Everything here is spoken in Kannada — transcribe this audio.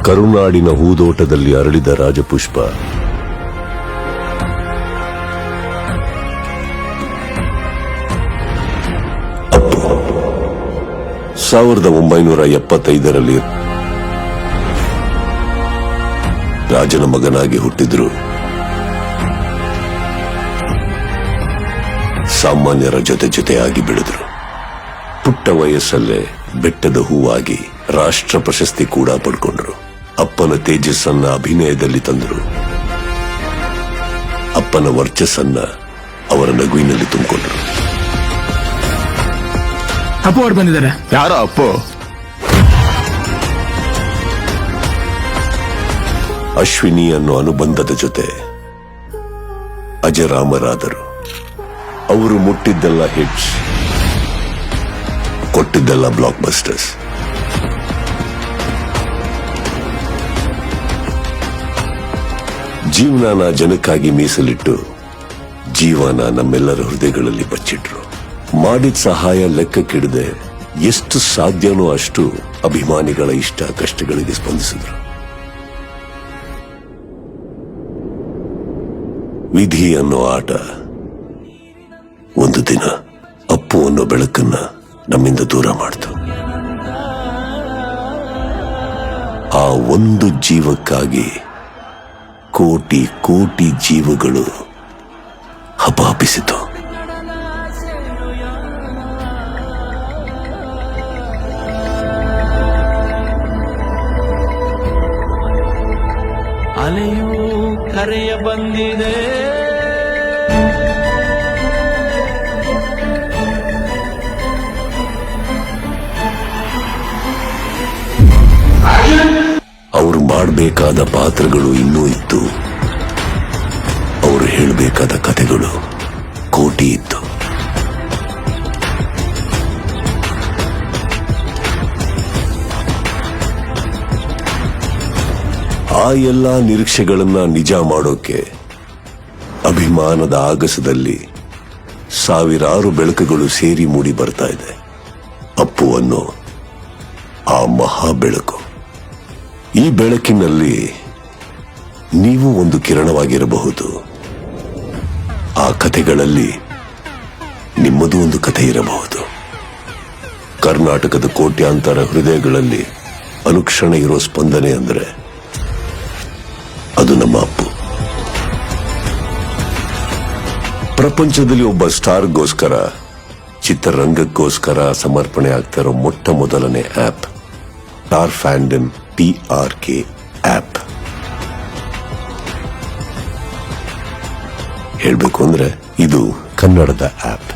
ಕರುನಾಡಿನ ಹೂದೋಟದಲ್ಲಿ ಅರಳಿದ ರಾಜಪುಷ್ಪ. ಅಪ್ಪು 1975ರಲ್ಲಿ ರಾಜನ ಮಗನಾಗಿ ಹುಟ್ಟಿದ್ರು. ಸಾಮಾನ್ಯರ ಜೊತೆಯಾಗಿ ಬೆಳೆದ್ರು. ಪುಟ್ಟ ವಯಸ್ಸಲ್ಲೇ ಬೆಟ್ಟದ ಹೂವಾಗಿ ರಾಷ್ಟ್ರ ಪ್ರಶಸ್ತಿ ಕೂಡ ಪಡ್ಕೊಂಡ್ರು. ಅಪ್ಪನ ತೇಜಸ್ಸನ್ನ ಅಭಿನಯದಲ್ಲಿ ತಂದರು. ಅಪ್ಪನ ವರ್ಚಸ್ಸನ್ನ ಅವರ ನಗುವಿನಲ್ಲಿ ತುಂಬಿಕೊಂಡ್ರು. ಅಪ್ಪು ಅವ್ರು ಬಂದಿದ್ದಾರೆ. ಯಾರೋ ಅಪ್ಪು? ಅಶ್ವಿನಿ ಅನ್ನೋ ಅನುಬಂಧದ ಜೊತೆ ಅಜರಾಮರಾದರು. ಅವರು ಮುಟ್ಟಿದ್ದೆಲ್ಲ ಹಿಟ್ಸ್, ಕೊಟ್ಟಿದ್ದೆಲ್ಲ ಬ್ಲಾಕ್ ಬಸ್ಟರ್ಸ್. ಜೀವನ ಜನಕ್ಕಾಗಿ ಮೀಸಲಿಟ್ಟು ಜೀವನ ನಮ್ಮೆಲ್ಲರ ಹೃದಯಗಳಲ್ಲಿ ಬಚ್ಚಿಟ್ರು. ಮಾಡಿದ ಸಹಾಯ ಲೆಕ್ಕಕ್ಕಿಡದೆ ಎಷ್ಟು ಸಾಧ್ಯನೋ ಅಷ್ಟು ಅಭಿಮಾನಿಗಳ ಇಷ್ಟ ಕಷ್ಟಗಳಿಗೆ ಸ್ಪಂದಿಸಿದ್ರು. ವಿಧಿ ಅನ್ನೋ ಆಟ ಒಂದು ದಿನ ಅಪ್ಪು ಅನ್ನೋ ಬೆಳಕನ್ನ ನಮ್ಮಿಂದ ದೂರ ಮಾಡ್ತು. ಆ ಒಂದು ಜೀವಕ್ಕಾಗಿ ಕೋಟಿ ಕೋಟಿ ಜೀವಗಳು ಹಪಾಪಿಸಿತು. ಅಲೆಯೂ ಕರೆಯ ಬಂದಿದೆ, ಅವರು ಮಾಡಬೇಕಾದ ಪಾತ್ರಗಳು ಇನ್ನೂ ಇತ್ತು. ಅವರು ಹೇಳಬೇಕಾದ ಕಥೆಗಳು ಕೋಟಿ ಇತ್ತು. ಆ ಎಲ್ಲಾ ನಿರೀಕ್ಷೆಗಳನ್ನ ನಿಜ ಮಾಡೋಕೆ ಅಭಿಮಾನದ ಆಗಸದಲ್ಲಿ ಸಾವಿರಾರು ಬೆಳಕುಗಳು ಸೇರಿ ಮೂಡಿ ಬರ್ತಾ ಇದೆ. ಅಪ್ಪು ಅನ್ನೋ ಆ ಮಹಾ ಬೆಳಕು. ಈ ಬೆಳಕಿನಲ್ಲಿ ನೀವು ಒಂದು ಕಿರಣವಾಗಿರಬಹುದು. ಆ ಕಥೆಗಳಲ್ಲಿ ನಿಮ್ಮದು ಒಂದು ಕಥೆ ಇರಬಹುದು. ಕರ್ನಾಟಕದ ಕೋಟ್ಯಾಂತರ ಹೃದಯಗಳಲ್ಲಿ ಅನುಕ್ಷಣ ಇರೋ ಸ್ಪಂದನೆ ಅಂದ್ರೆ ಅದು ನಮ್ಮ ಅಪ್ಪು. ಪ್ರಪಂಚದಲ್ಲಿ ಒಬ್ಬ ಸ್ಟಾರ್ಗೋಸ್ಕರ, ಚಿತ್ರರಂಗಕ್ಕೋಸ್ಕರ ಸಮರ್ಪಣೆ ಆಗ್ತಾ ಇರೋ ಮೊಟ್ಟ ಮೊದಲನೇ ಆಪ್ ಸ್ಟಾರ್ ಫ್ಯಾಂಡಮ್ TRK ಆಪ್. ಹೇಳ್ಬೇಕು ಅಂದ್ರೆ ಇದು ಕನ್ನಡದ ಆಪ್.